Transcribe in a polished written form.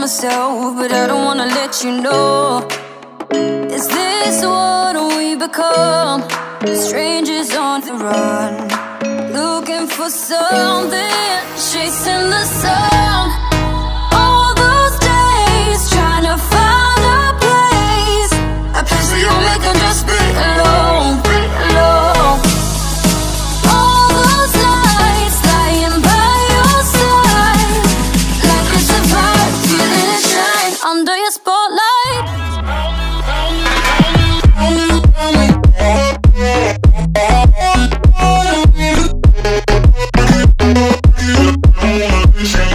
myself, but I don't wanna let you know. Is this what we become? Strangers on the run, looking for something, chasing the sun. All those days trying to find a place where you make them just be alone, alone. All those nights lying by your side, like it's a vibe, feeling it shine under your spotlight. Yeah.